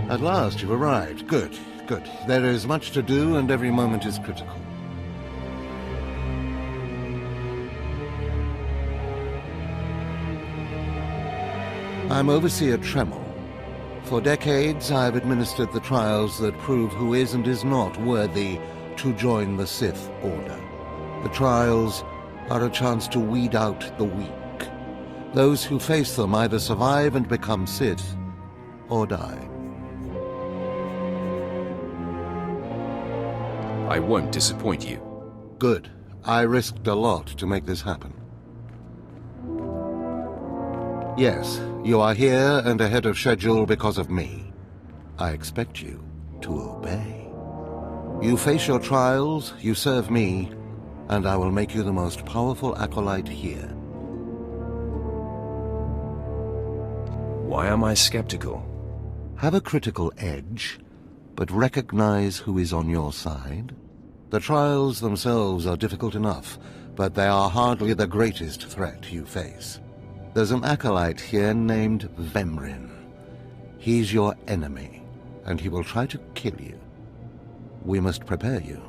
At last you've arrived. Good, good. There is much to do and every moment is critical. I'm Overseer Tremel. For decades, I've administered the trials that prove who is and is not worthy to join the Sith Order. The trials are a chance to weed out the weak. Those who face them either survive and become Sith, or die. I won't disappoint you. Good. I risked a lot to make this happen. Yes, you are here and ahead of schedule because of me. I expect you to obey. You face your trials, you serve me, and I will make you the most powerful acolyte here. Why am I skeptical? Have a critical edge, but recognize who is on your side. The trials themselves are difficult enough, but they are hardly the greatest threat you face. There's an acolyte here named Vemrin. He's your enemy, and he will try to kill you. We must prepare you.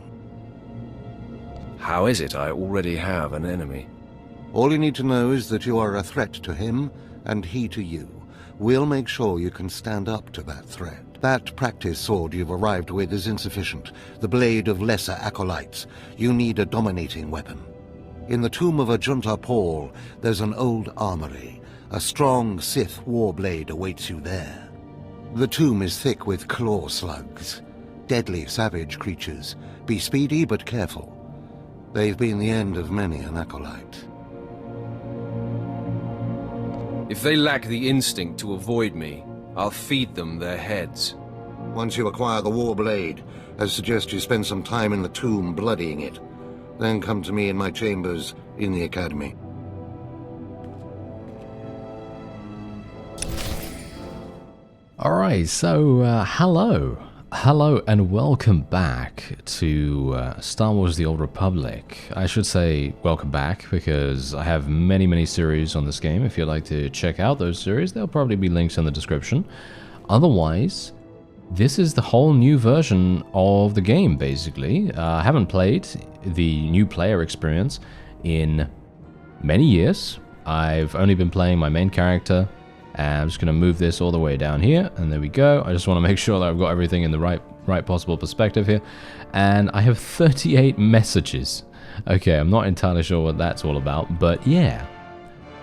How is it I already have an enemy? All you need to know is that you are a threat to him, and he to you. We'll make sure you can stand up to that threat. That practice sword you've arrived with is insufficient. The blade of lesser acolytes. You need a dominating weapon. In the tomb of Ajunta Paul, there's an old armory. A strong Sith warblade awaits you there. The tomb is thick with claw slugs. Deadly, savage creatures. Be speedy but careful. They've been the end of many an acolyte. If they lack the instinct to avoid me, I'll feed them their heads. Once you acquire the warblade, I suggest you spend some time in the tomb bloodying it. Then come to me in my chambers in the academy. Alright, so Hello and welcome back to Star Wars The Old Republic. I should say welcome back because I have many series on this game. If you'd like to check out those series, there'll probably be links in the description. Otherwise, this is the whole new version of the game, basically. I haven't played the new player experience in many years. I've only been playing my main character. And I'm just going to move this all the way down here, and there we go. I just want to make sure that I've got everything in the right possible perspective here. And I have 38 messages. Okay, I'm not entirely sure what that's all about, but yeah.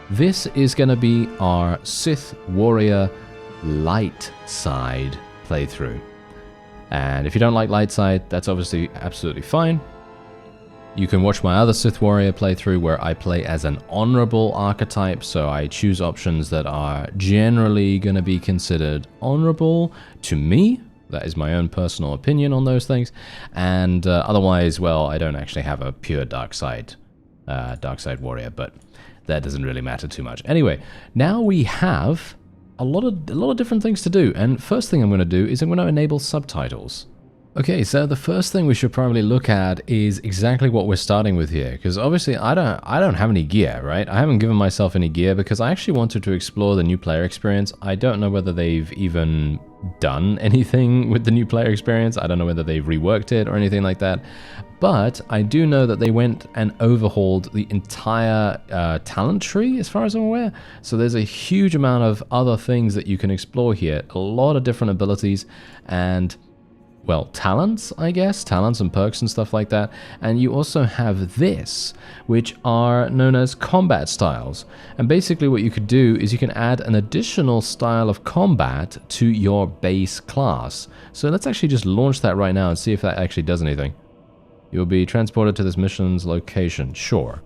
This is going to be our Sith Warrior light side playthrough. And if you don't like light side, that's obviously absolutely fine. You can watch my other Sith Warrior playthrough where I play as an honorable archetype, so I choose options that are generally going to be considered honorable to me. That is my own personal opinion on those things. And otherwise, well, I don't actually have a pure dark side warrior, but that doesn't really matter too much. Anyway, now we have a lot of different things to do, and first thing I'm going to do is I'm going to enable subtitles. Okay, so the first thing we should probably look at is exactly what we're starting with here, because obviously I don't have any gear, right? I haven't given myself any gear because I actually wanted to explore the new player experience. I don't know whether they've even done anything with the new player experience. I don't know whether they've reworked it or anything like that. But I do know that they went and overhauled the entire talent tree, as far as I'm aware. So there's a huge amount of other things that you can explore here. A lot of different abilities and, well, talents, I guess. Talents and perks and stuff like that. And you also have this, which are known as combat styles. And basically what you could do is you can add an additional style of combat to your base class. So let's actually just launch that right now and see if that actually does anything. You'll be transported to this mission's location. Sure.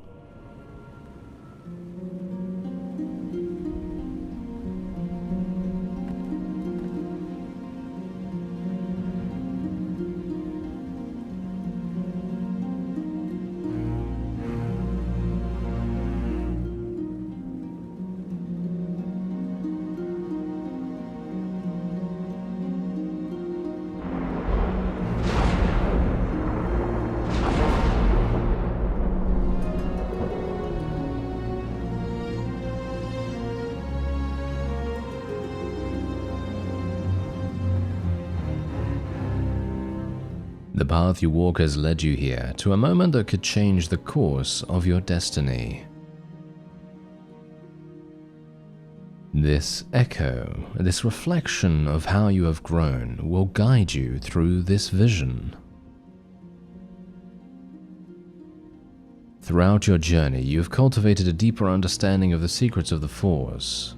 The path you walk has led you here to a moment that could change the course of your destiny. This echo, this reflection of how you have grown, will guide you through this vision. Throughout your journey, you have cultivated a deeper understanding of the secrets of the Force.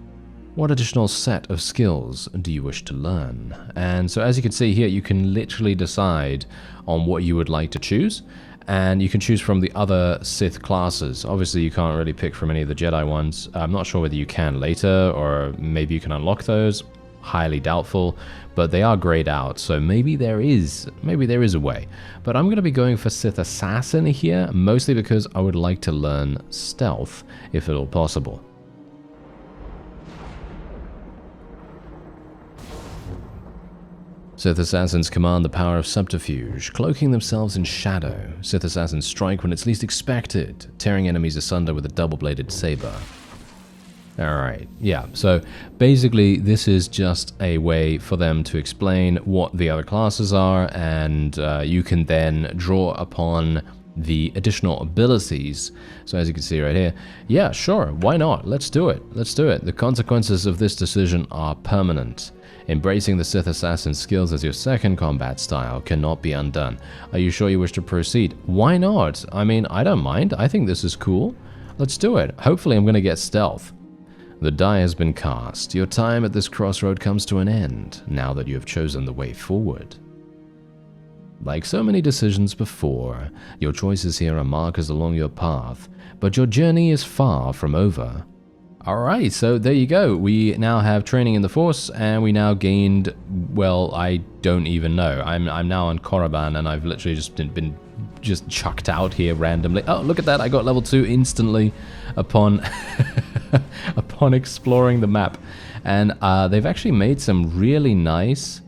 What additional set of skills do you wish to learn? And so as you can see here, you can literally decide on what you would like to choose, and you can choose from the other Sith classes. Obviously, you can't really pick from any of the Jedi ones. I'm not sure whether you can later, or maybe you can unlock those. Highly doubtful, but they are grayed out, so maybe there is a way. But I'm going to be going for Sith Assassin here, mostly because I would like to learn Stealth, if at all possible. Sith Assassins command the power of subterfuge, cloaking themselves in shadow. Sith Assassins strike when it's least expected, tearing enemies asunder with a double-bladed saber. Alright, yeah, so basically this is just a way for them to explain what the other classes are, and you can then draw upon the additional abilities. So as you can see right here, yeah, sure, why not? Let's do it. Let's do it. The consequences of this decision are permanent. Embracing the Sith Assassin skills as your second combat style cannot be undone. Are you sure you wish to proceed? Why not? I mean, I don't mind. I think this is cool. Let's do it. Hopefully I'm going to get Stealth. The die has been cast. Your time at this crossroad comes to an end, now that you have chosen the way forward. Like so many decisions before, your choices here are markers along your path, but your journey is far from over. Alright, so there you go. We now have training in the Force, and we now gained, well, I don't even know. I'm now on Korriban, and I've literally just been chucked out here randomly. Oh, look at that, I got level 2 instantly upon upon exploring the map. And they've actually made some really nice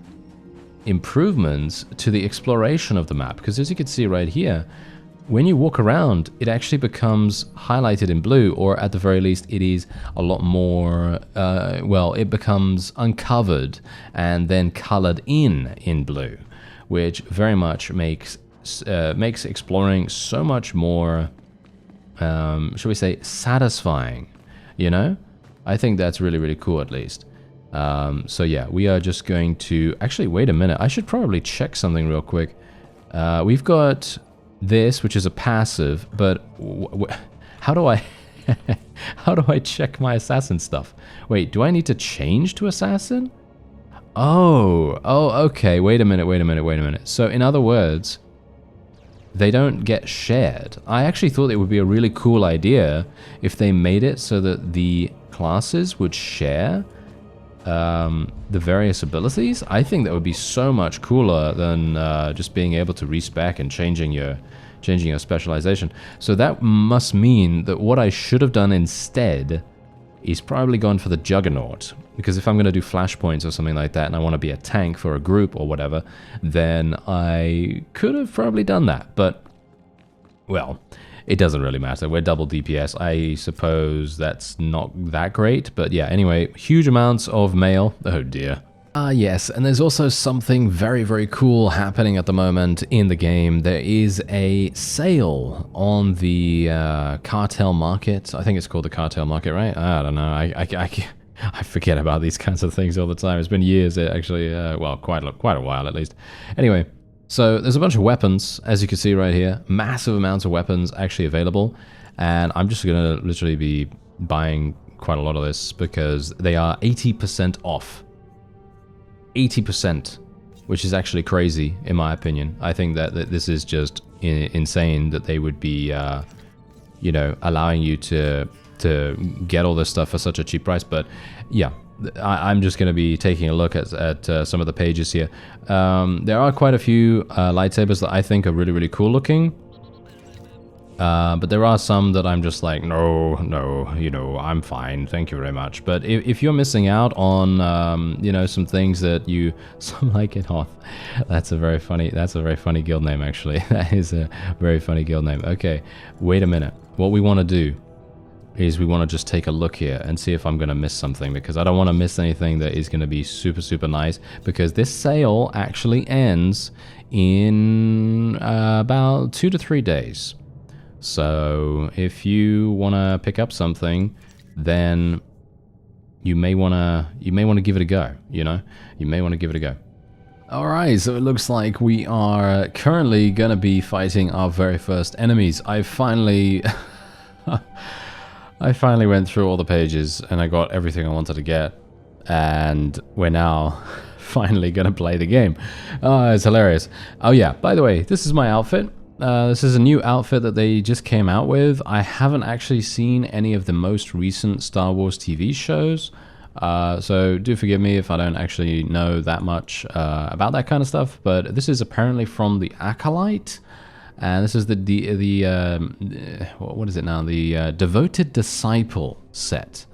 improvements to the exploration of the map, because as you can see right here, when you walk around, it actually becomes highlighted in blue, or at the very least, it is a lot more, well, it becomes uncovered and then colored in blue, which very much makes exploring so much more, shall we say, satisfying, you know? I think that's really, really cool, at least. So yeah, we are just going to, actually, wait a minute, I should probably check something real quick. We've got this, which is a passive, but how do I how do I check my assassin stuff? Wait, do I need to change to assassin? Oh, okay, wait a minute. So in other words, they don't get shared. I actually thought it would be a really cool idea if they made it so that the classes would share the various abilities. I think that would be so much cooler than just being able to respec and changing your specialization. So that must mean that what I should have done instead is probably gone for the Juggernaut, because if I'm going to do flashpoints or something like that and I want to be a tank for a group or whatever, then I could have probably done that. But, well, it doesn't really matter. We're double DPS. I suppose that's not that great. But yeah, anyway, huge amounts of mail. Oh dear. Yes, and there's also something very, very cool happening at the moment in the game. There is a sale on the cartel market. I think it's called the cartel market, right? I don't know. I forget about these kinds of things all the time. It's been years, actually. Well, quite a while at least. Anyway. So there's a bunch of weapons, as you can see right here. Massive amounts of weapons actually available. And I'm just going to literally be buying quite a lot of this because they are 80% off. 80%, which is actually crazy in my opinion. I think that this is just insane that they would be, you know, allowing you to get all this stuff for such a cheap price. But yeah. I'm just going to be taking a look at some of the pages here. There are quite a few lightsabers that I think are really, really cool looking. But there are some that I'm just like, no, you know, I'm fine, thank you very much. But if you're missing out on, you know, some things that you, some like it off. That's a very funny guild name, actually. That is a very funny guild name. Okay, wait a minute. What we want to do is we want to just take a look here and see if I'm going to miss something, because I don't want to miss anything that is going to be super, super nice, because this sale actually ends in about 2 to 3 days. So if you want to pick up something, then you may want to give it a go, you know? You may want to give it a go. Alright, so it looks like we are currently going to be fighting our very first enemies. I finally went through all the pages and I got everything I wanted to get, and we're now finally going to play the game. Oh, it's hilarious. Oh yeah, by the way, this is my outfit. This is a new outfit that they just came out with. I haven't actually seen any of the most recent Star Wars TV shows, so do forgive me if I don't actually know that much about that kind of stuff, but this is apparently from the Acolyte, and this is what is it now? The Devoted Disciple set,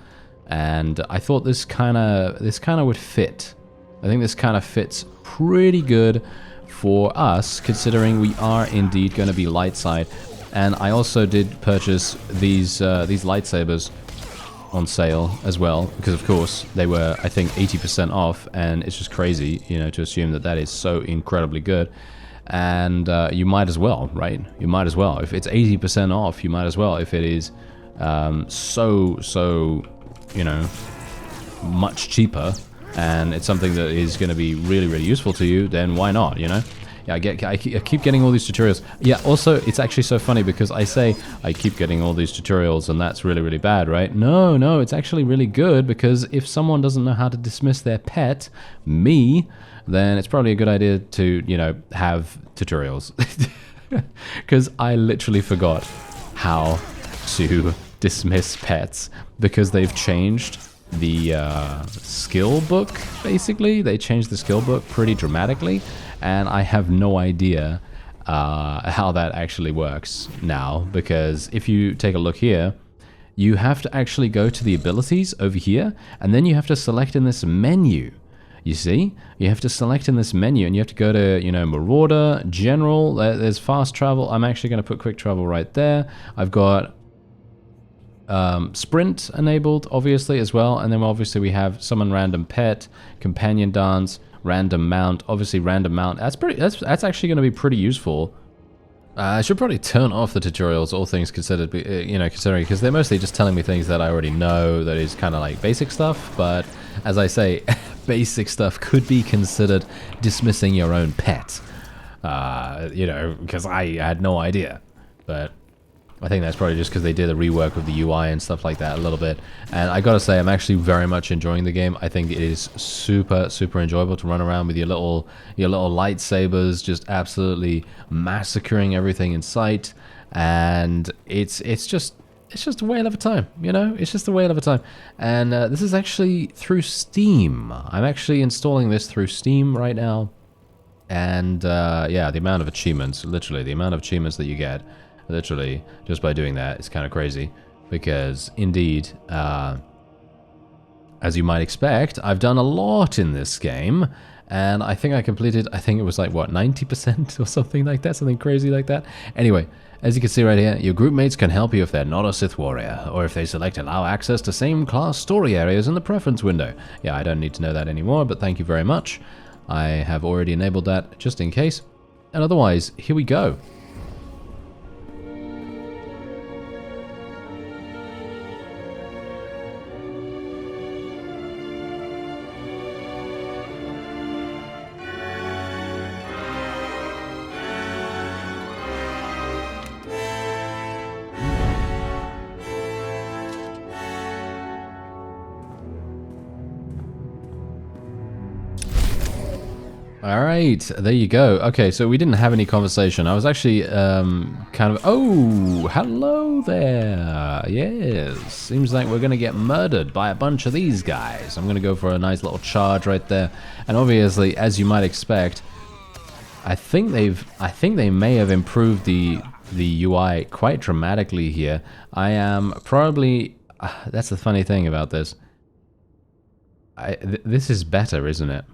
and I thought this kind of would fit. I think this kind of fits pretty good for us, considering we are indeed going to be light side. And I also did purchase these lightsabers on sale as well, because of course they were, I think, 80% off, and it's just crazy, you know, to assume that that is so incredibly good. And you might as well, right? You might as well. If it's 80% off, you might as well. If it is so, you know, much cheaper, and it's something that is going to be really, really useful to you, then why not, you know? Yeah, I keep getting all these tutorials. Yeah, also, it's actually so funny because I say I keep getting all these tutorials and that's really, really bad, right? No, it's actually really good, because if someone doesn't know how to dismiss their pet, me, then it's probably a good idea to, you know, have tutorials. Because I literally forgot how to dismiss pets, because they've changed the skill book, basically. They changed the skill book pretty dramatically, and I have no idea how that actually works now, because if you take a look here, you have to actually go to the abilities over here, and then you have to select in this menu. You see? You have to select in this menu, and you have to go to, you know, Marauder, General, there's fast travel. I'm actually going to put quick travel right there. I've got sprint enabled, obviously, as well, and then obviously we have summon random pet, companion dance, random mount. Obviously random mount, that's actually going to be pretty useful. I should probably turn off the tutorials, all things considered, you know, considering, because they're mostly just telling me things that I already know, that is kind of like basic stuff. But as I say, basic stuff could be considered dismissing your own pet, you know, because I had no idea. But I think that's probably just because they did a rework of the UI and stuff like that a little bit. And I gotta say, I'm actually very much enjoying the game. I think it is super, super enjoyable to run around with your little lightsabers, just absolutely massacring everything in sight. And it's just a whale of a time, you know? It's just a whale of a time. And this is actually through Steam. I'm actually installing this through Steam right now. And yeah, the amount of achievements, literally, the amount of achievements that you get, literally, just by doing that, is kind of crazy. Because, indeed, as you might expect, I've done a lot in this game. And I think I completed, I think it was like, what, 90% or something like that? Something crazy like that? Anyway, as you can see right here, your group mates can help you if they're not a Sith Warrior, or if they select allow access to same class story areas in the preference window. Yeah, I don't need to know that anymore, but thank you very much. I have already enabled that just in case. And otherwise, here we go. Alright, there you go. Okay, so we didn't have any conversation. I was actually kind of... Oh, hello there. Yes, seems like we're going to get murdered by a bunch of these guys. I'm going to go for a nice little charge right there. And obviously, as you might expect, I think they may have improved the UI quite dramatically here. I am probably... that's the funny thing about this. This is better, isn't it?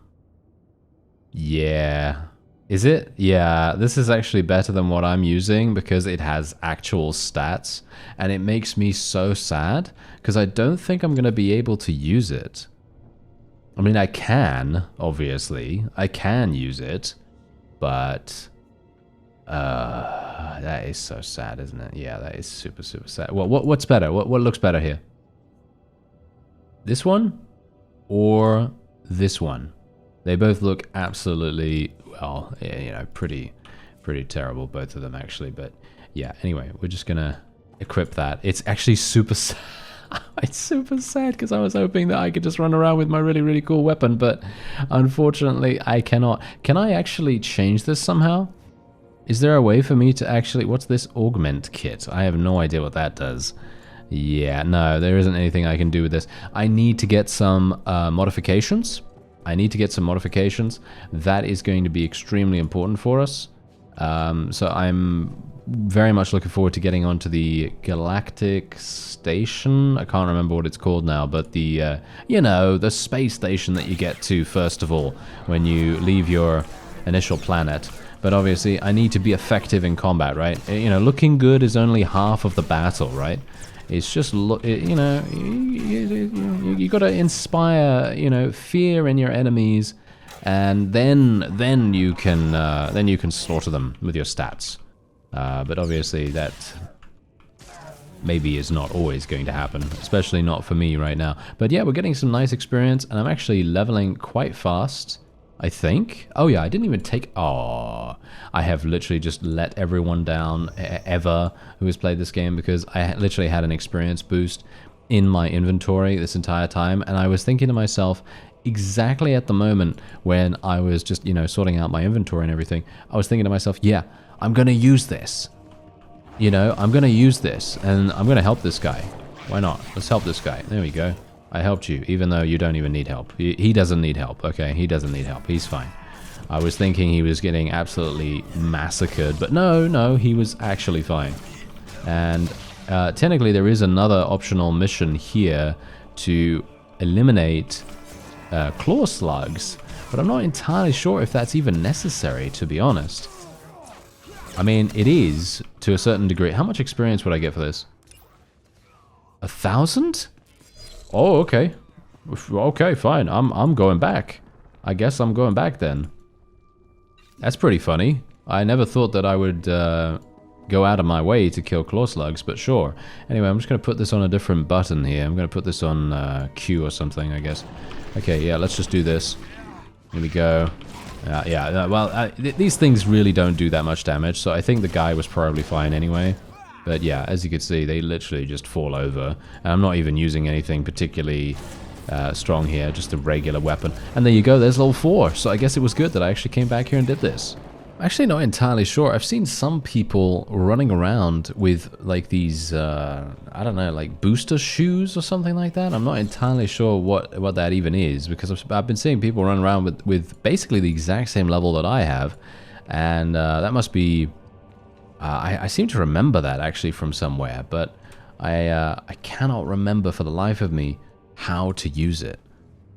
Yeah, Is it? Yeah, this is actually better than what I'm using because it has actual stats, and it makes me so sad because I don't think I'm going to be able to use it. I mean, I can, obviously. I can use it, but that is so sad, isn't it? Yeah, that is super, super sad. What's better? What looks better here? This one or this one? They both look absolutely, well, you know, pretty terrible, both of them actually. But yeah, anyway, we're just gonna equip that. It's actually super sad. It's super sad because I was hoping that I could just run around with my really, really cool weapon, but unfortunately I cannot. Can I actually change this somehow? Is there a way for me to actually... What's this augment kit? I have no idea what that does. Yeah, no, there isn't anything I can do with this. I need to get some modifications. That is going to be extremely important for us. So I'm very much looking forward to getting onto the Galactic Station. I can't remember what it's called now, but the, you know, the space station that you get to first of all when you leave your initial planet. But obviously, I need to be effective in combat, right? You know, looking good is only half of the battle, right? It's just, you know, you got to inspire, you know, fear in your enemies, and then you can slaughter them with your stats. But obviously, that maybe is not always going to happen, especially not for me right now. But yeah, we're getting some nice experience, and I'm actually leveling quite fast. I think. Oh yeah, I didn't even take... Oh, I have literally just let everyone down ever who has played this game because I literally had an experience boost in my inventory this entire time, and I was thinking to myself, exactly at the moment when I was just, you know, sorting out my inventory and everything, I was thinking to myself, yeah, I'm going to use this. You know, I'm going to use this, and I'm going to help this guy. Why not? Let's help this guy. There we go. I helped you, even though you don't even need help. He doesn't need help, okay? He doesn't need help. He's fine. I was thinking he was getting absolutely massacred, but no, he was actually fine. And technically there is another optional mission here to eliminate claw slugs, but I'm not entirely sure if that's even necessary, to be honest. I mean, it is, to a certain degree. How much experience would I get for this? 1,000? Oh, okay. Okay, fine. I'm going back. I guess I'm going back then. That's pretty funny. I never thought that I would go out of my way to kill claw slugs, but sure. Anyway, I'm just going to put this on a different button here. I'm going to put this on Q or something, I guess. Okay, yeah, let's just do this. Here we go. These things really don't do that much damage, so I think the guy was probably fine anyway. But yeah, as you can see, they literally just fall over. And I'm not even using anything particularly strong here, just a regular weapon. And there you go, there's level 4. So I guess it was good that I actually came back here and did this. I'm actually not entirely sure. I've seen some people running around with like these, I don't know, like booster shoes or something like that. I'm not entirely sure what that even is, because I've been seeing people run around with basically the exact same level that I have. And that must be... I seem to remember that actually from somewhere, but I cannot remember for the life of me how to use it.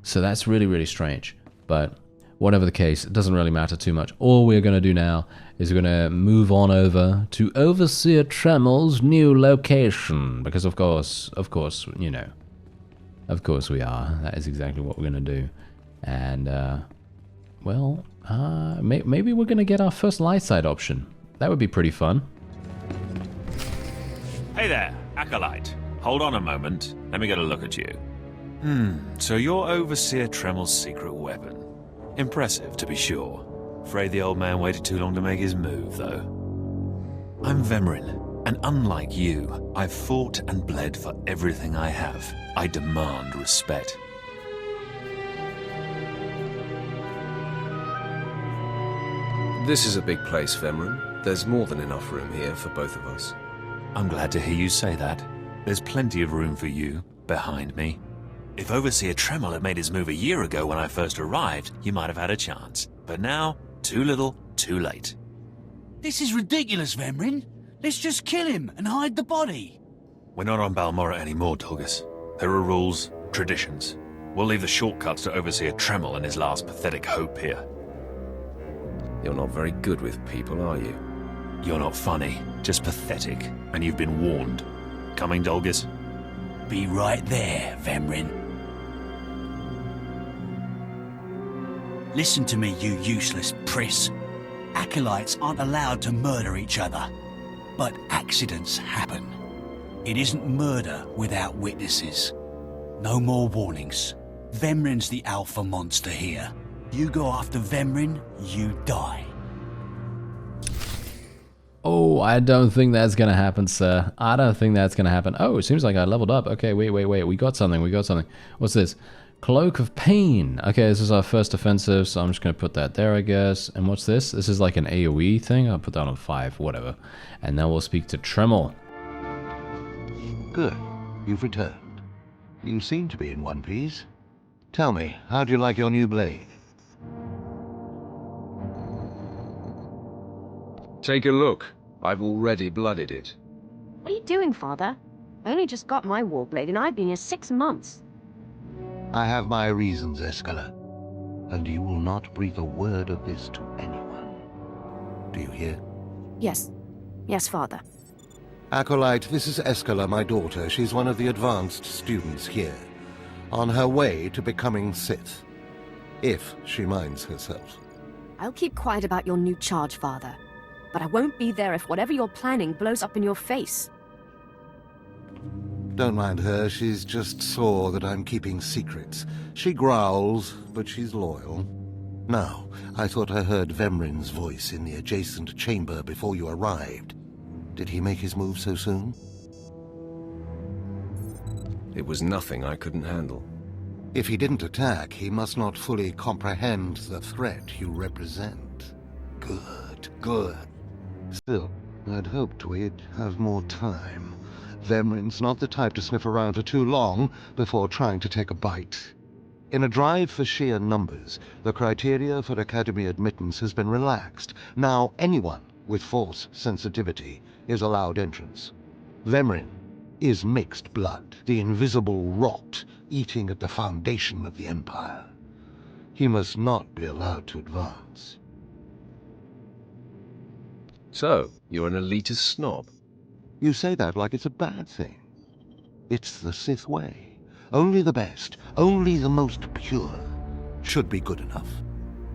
So that's really, really strange. But whatever the case, it doesn't really matter too much. All we're going to do now is we're going to move on over to Overseer Tremel's new location. Because of course, you know, of course we are. That is exactly what we're going to do. And, well, maybe we're going to get our first light side option. That would be pretty fun. Hey there, Acolyte. Hold on a moment. Let me get a look at you. So you're Overseer Tremel's secret weapon. Impressive, to be sure. Afraid the old man waited too long to make his move, though. I'm Vemrin, and unlike you, I've fought and bled for everything I have. I demand respect. This is a big place, Vemrin. There's more than enough room here for both of us. I'm glad to hear you say that. There's plenty of room for you, behind me. If Overseer Tremel had made his move a year ago when I first arrived, you might have had a chance. But now, too little, too late. This is ridiculous, Vemrin. Let's just kill him and hide the body. We're not on Balmorra anymore, Tulgus. There are rules, traditions. We'll leave the shortcuts to Overseer Tremel and his last pathetic hope here. You're not very good with people, are you? You're not funny, just pathetic, and you've been warned. Coming, Dolgus? Be right there, Vemrin. Listen to me, you useless priss. Acolytes aren't allowed to murder each other. But accidents happen. It isn't murder without witnesses. No more warnings. Vemrin's the alpha monster here. You go after Vemrin, you die. Oh, I don't think that's gonna happen, sir. I don't think that's gonna happen. Oh, it seems like I leveled up. Okay, wait. We got something. What's this? Cloak of Pain. Okay, this is our first offensive, so I'm just gonna put that there, I guess. And what's this? This is like an AoE thing. I'll put that on 5, whatever. And now we'll speak to Tremel. Good. You've returned. You seem to be in one piece. Tell me, how do you like your new blade? Take a look. I've already blooded it. What are you doing, Father? I only just got my warblade and I've been here 6 months. I have my reasons, Escala. And you will not breathe a word of this to anyone. Do you hear? Yes. Yes, Father. Acolyte, this is Escala, my daughter. She's one of the advanced students here. On her way to becoming Sith. If she minds herself. I'll keep quiet about your new charge, Father. But I won't be there if whatever you're planning blows up in your face. Don't mind her, she's just sore that I'm keeping secrets. She growls, but she's loyal. Now, I thought I heard Vemrin's voice in the adjacent chamber before you arrived. Did he make his move so soon? It was nothing I couldn't handle. If he didn't attack, he must not fully comprehend the threat you represent. Good. Still, I'd hoped we'd have more time. Vemrin's not the type to sniff around for too long before trying to take a bite. In a drive for sheer numbers, the criteria for Academy admittance has been relaxed. Now anyone with Force sensitivity is allowed entrance. Vemrin is mixed blood, the invisible rot eating at the foundation of the Empire. He must not be allowed to advance. So, you're an elitist snob? You say that like it's a bad thing. It's the Sith way. Only the best, only the most pure, should be good enough.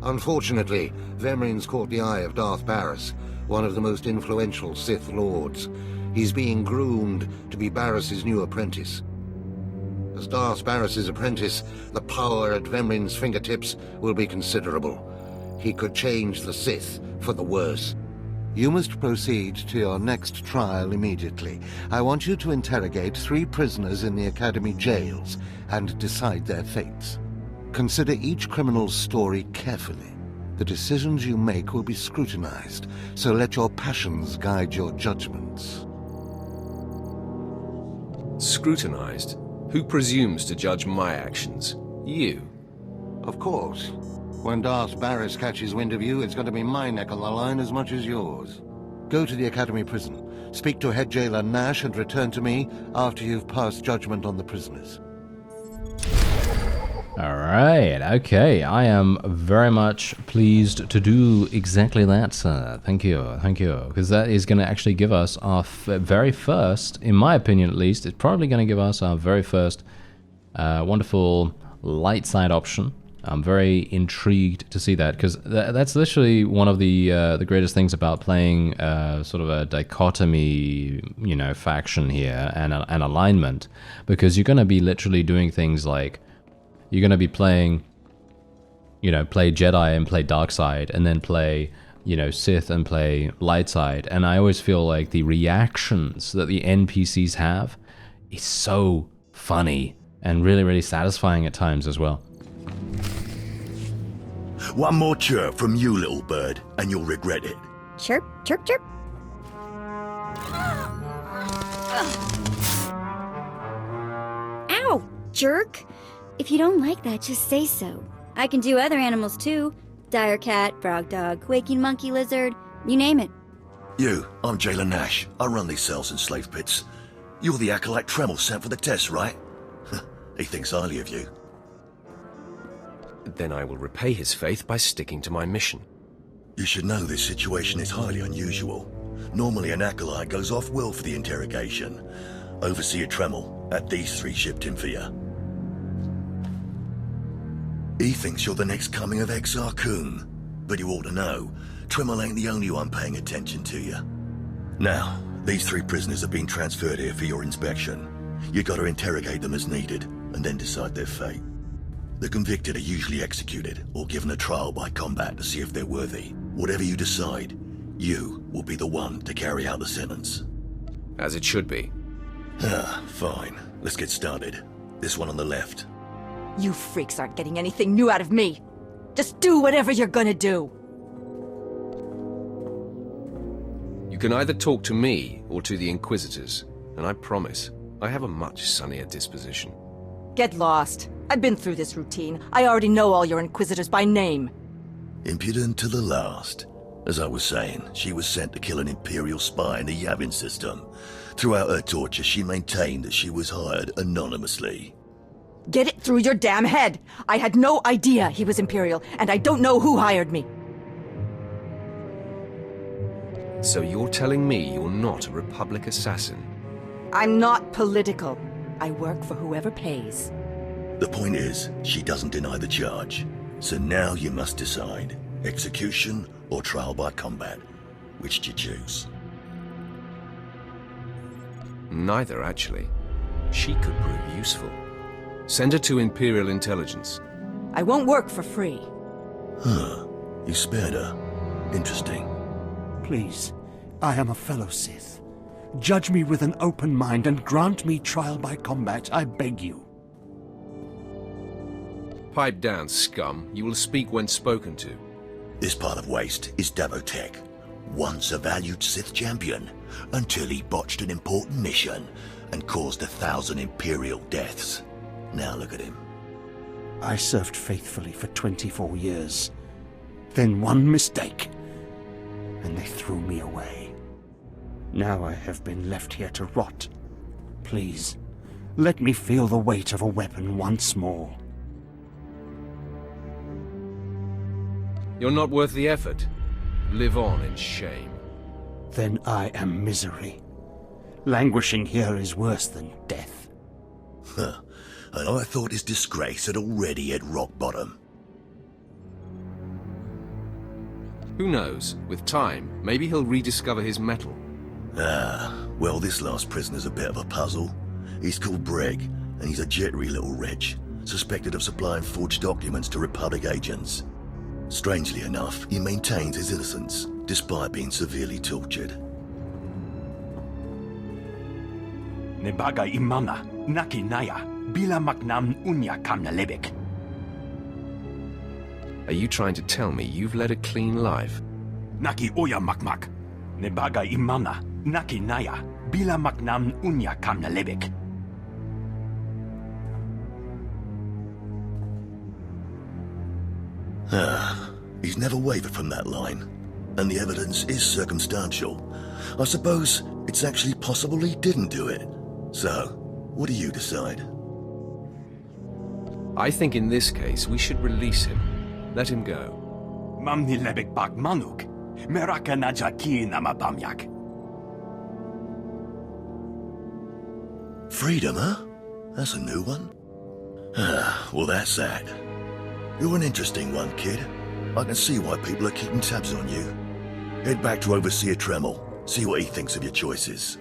Unfortunately, Vemrin's caught the eye of Darth Barris, one of the most influential Sith Lords. He's being groomed to be Barris's new apprentice. As Darth Barris's apprentice, the power at Vemrin's fingertips will be considerable. He could change the Sith for the worse. You must proceed to your next trial immediately. I want you to interrogate 3 prisoners in the Academy jails and decide their fates. Consider each criminal's story carefully. The decisions you make will be scrutinized, so let your passions guide your judgments. Scrutinized? Who presumes to judge my actions? You? Of course. When Darth Barris catches wind of you, it's going to be my neck on the line as much as yours. Go to the Academy prison, speak to head jailer Nash, and return to me after you've passed judgment on the prisoners. Alright, okay. I am very much pleased to do exactly that, sir. Thank you. Because that is going to actually give us our very first, in my opinion at least, it's probably going to give us our very first wonderful light side option. I'm very intrigued to see that, because that's literally one of the greatest things about playing sort of a dichotomy, faction here and alignment, because you're going to be literally doing things like you're going to be playing, play Jedi and play dark side, and then play, Sith and play light side. And I always feel like the reactions that the NPCs have is so funny and really, really satisfying at times as well. One more chirp from you, little bird, and you'll regret it. Chirp, chirp, chirp. Ow, jerk. If you don't like that, just say so. I can do other animals too. Dire cat, frog dog, waking monkey lizard, you name it. You, I'm Jailer Nash. I run these cells and slave pits. You're the acolyte Tremel sent for the test, right? He thinks highly of you. Then I will repay his faith by sticking to my mission. You should know this situation is highly unusual. Normally an acolyte goes off well for the interrogation. Overseer Tremel had these three shipped in for you. He thinks you're the next coming of Exar Kun, but you ought to know, Tremel ain't the only one paying attention to you. Now, these three prisoners have been transferred here for your inspection. You gotta interrogate them as needed, and then decide their fate. The convicted are usually executed, or given a trial by combat to see if they're worthy. Whatever you decide, you will be the one to carry out the sentence. As it should be. Fine. Let's get started. This one on the left. You freaks aren't getting anything new out of me. Just do whatever you're gonna do. You can either talk to me or to the Inquisitors, and I promise, I have a much sunnier disposition. Get lost. I've been through this routine. I already know all your Inquisitors by name. Impudent to the last. As I was saying, she was sent to kill an Imperial spy in the Yavin system. Throughout her torture, she maintained that she was hired anonymously. Get it through your damn head! I had no idea he was Imperial, and I don't know who hired me. So you're telling me you're not a Republic assassin? I'm not political. I work for whoever pays. The point is, she doesn't deny the charge. So now you must decide, execution or trial by combat. Which do you choose? Neither, actually. She could prove useful. Send her to Imperial Intelligence. I won't work for free. Huh. You spared her. Interesting. Please, I am a fellow Sith. Judge me with an open mind and grant me trial by combat, I beg you. Pipe down, scum. You will speak when spoken to. This part of Waste is Davotech, once a valued Sith champion, until he botched an important mission and caused 1,000 Imperial deaths. Now look at him. I served faithfully for 24 years. Then one mistake, and they threw me away. Now I have been left here to rot. Please, let me feel the weight of a weapon once more. You're not worth the effort. Live on in shame. Then I am misery. Languishing here is worse than death. Huh. And I thought his disgrace had already hit rock bottom. Who knows? With time, maybe he'll rediscover his mettle. Well, this last prisoner's a bit of a puzzle. He's called Breg, and he's a jittery little wretch, suspected of supplying forged documents to Republic agents. Strangely enough, he maintains his innocence, despite being severely tortured. Nebaga imana, naki naya, bila maknam unya kamna lebek. Are you trying to tell me you've led a clean life? Naki oya makmak. Nebaga imana, naki naya, bila maknam unya kamna lebek. He's never wavered from that line, and the evidence is circumstantial. I suppose it's actually possible he didn't do it. So, what do you decide? I think in this case we should release him. Let him go. Mamni lebek bak manuk, meraka najaki namabamyak. Freedom, huh? That's a new one. Well, that's that. You're an interesting one, kid. I can see why people are keeping tabs on you. Head back to Overseer Tremel. See what he thinks of your choices.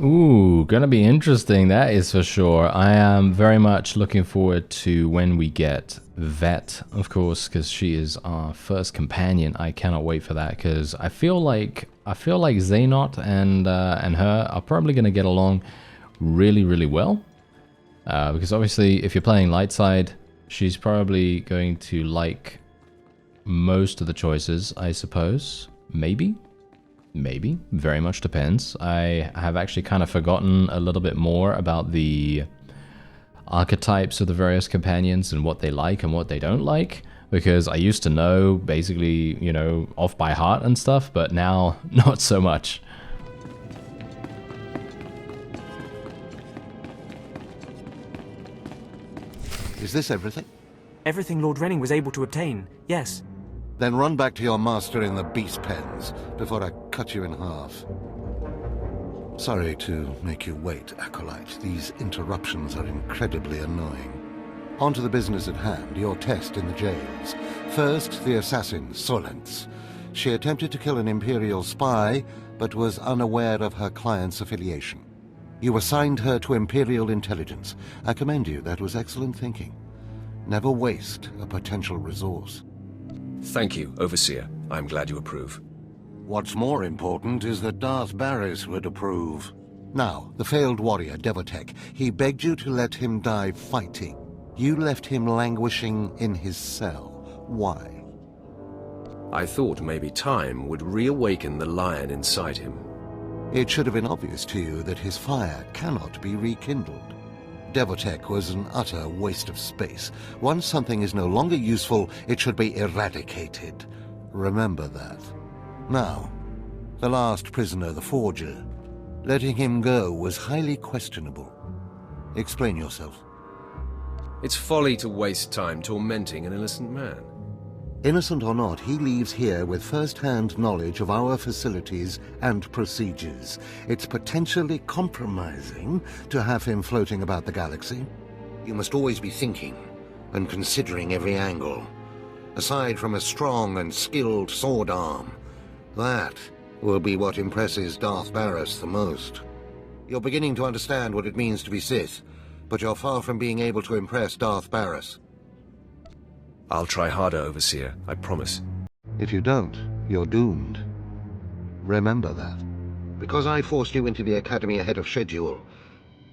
Ooh, gonna be interesting, that is for sure. I am very much looking forward to when we get Vet, of course, because she is our first companion. I cannot wait for that, because I feel like Xenot and her are probably gonna get along really, really well. Because obviously, if you're playing light side, she's probably going to like most of the choices, I suppose. Maybe. Very much depends. I have actually kind of forgotten a little bit more about the archetypes of the various companions and what they like and what they don't like. Because I used to know, basically, you know, off by heart and stuff, but now, not so much. Is this everything? Everything Lord Renning was able to obtain, yes. Then run back to your master in the beast pens before I cut you in half. Sorry to make you wait, Acolyte. These interruptions are incredibly annoying. On to the business at hand, your test in the jails. First, the assassin, Solence. She attempted to kill an Imperial spy, but was unaware of her client's affiliation. You assigned her to Imperial intelligence. I commend you, that was excellent thinking. Never waste a potential resource. Thank you, Overseer. I'm glad you approve. What's more important is that Darth Baras would approve. Now, the failed warrior, Devotech, he begged you to let him die fighting. You left him languishing in his cell. Why? I thought maybe time would reawaken the lion inside him. It should have been obvious to you that his fire cannot be rekindled. Devotech was an utter waste of space. Once something is no longer useful, it should be eradicated. Remember that. Now, the last prisoner, the Forger. Letting him go was highly questionable. Explain yourself. It's folly to waste time tormenting an innocent man. Innocent or not, he leaves here with first-hand knowledge of our facilities and procedures. It's potentially compromising to have him floating about the galaxy. You must always be thinking and considering every angle. Aside from a strong and skilled sword arm, that will be what impresses Darth Baras the most. You're beginning to understand what it means to be Sith, but you're far from being able to impress Darth Baras. I'll try harder, Overseer, I promise. If you don't, you're doomed. Remember that. Because I forced you into the Academy ahead of schedule,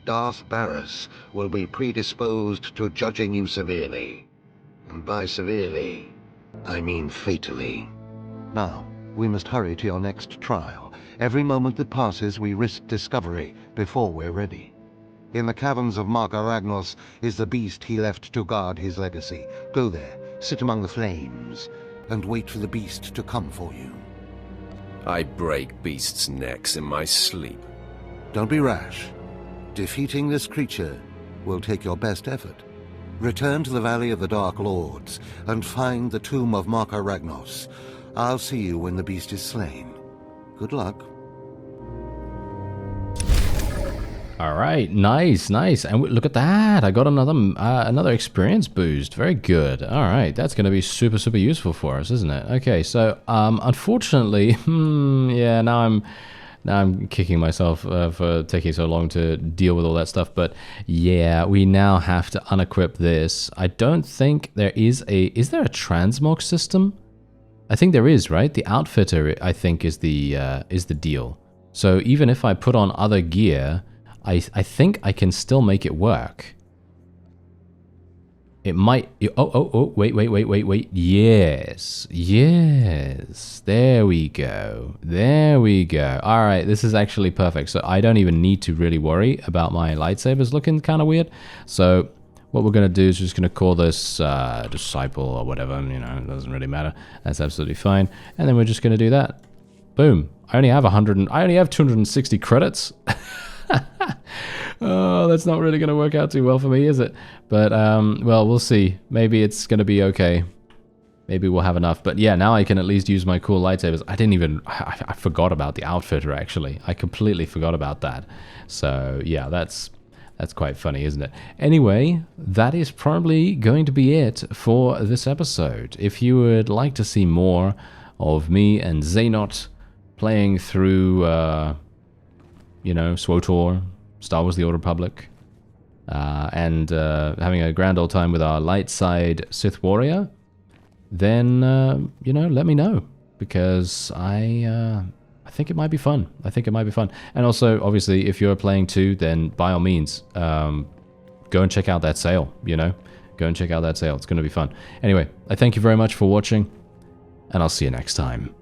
Darth Baras will be predisposed to judging you severely. And by severely, I mean fatally. Now, we must hurry to your next trial. Every moment that passes, we risk discovery before we're ready. In the caverns of Marka Ragnos is the beast he left to guard his legacy. Go there, sit among the flames, and wait for the beast to come for you. I break beasts' necks in my sleep. Don't be rash. Defeating this creature will take your best effort. Return to the Valley of the Dark Lords and find the tomb of Marka Ragnos. I'll see you when the beast is slain. Good luck. All right, nice. And look at that. I got another experience boost. Very good. All right, that's going to be super useful for us, isn't it? Okay, so unfortunately, yeah, now I'm kicking myself for taking so long to deal with all that stuff. But yeah, we now have to unequip this. I don't think there is there a transmog system? I think there is, right? The outfitter, I think, is the deal. So even if I put on other gear, I think I can still make it work. It might... Oh, wait. Yes. There we go. All right, this is actually perfect. So I don't even need to really worry about my lightsabers looking kind of weird. So what we're going to do is just going to call this Disciple or whatever. You know, it doesn't really matter. That's absolutely fine. And then we're just going to do that. Boom. I only have 260 credits. Oh, that's not really going to work out too well for me, is it? But, well, we'll see. Maybe it's going to be okay. Maybe we'll have enough. But yeah, now I can at least use my cool lightsabers. I forgot about the outfitter, actually. I completely forgot about that. So, yeah, that's quite funny, isn't it? Anyway, that is probably going to be it for this episode. If you would like to see more of me and Xenot playing through... you know, SWTOR, Star Wars The Old Republic, and having a grand old time with our light side Sith Warrior, then, you know, let me know, because I think it might be fun. And also, obviously, if you're playing too, then by all means, go and check out that sale, you know? Go and check out that sale. It's going to be fun. Anyway, I thank you very much for watching, and I'll see you next time.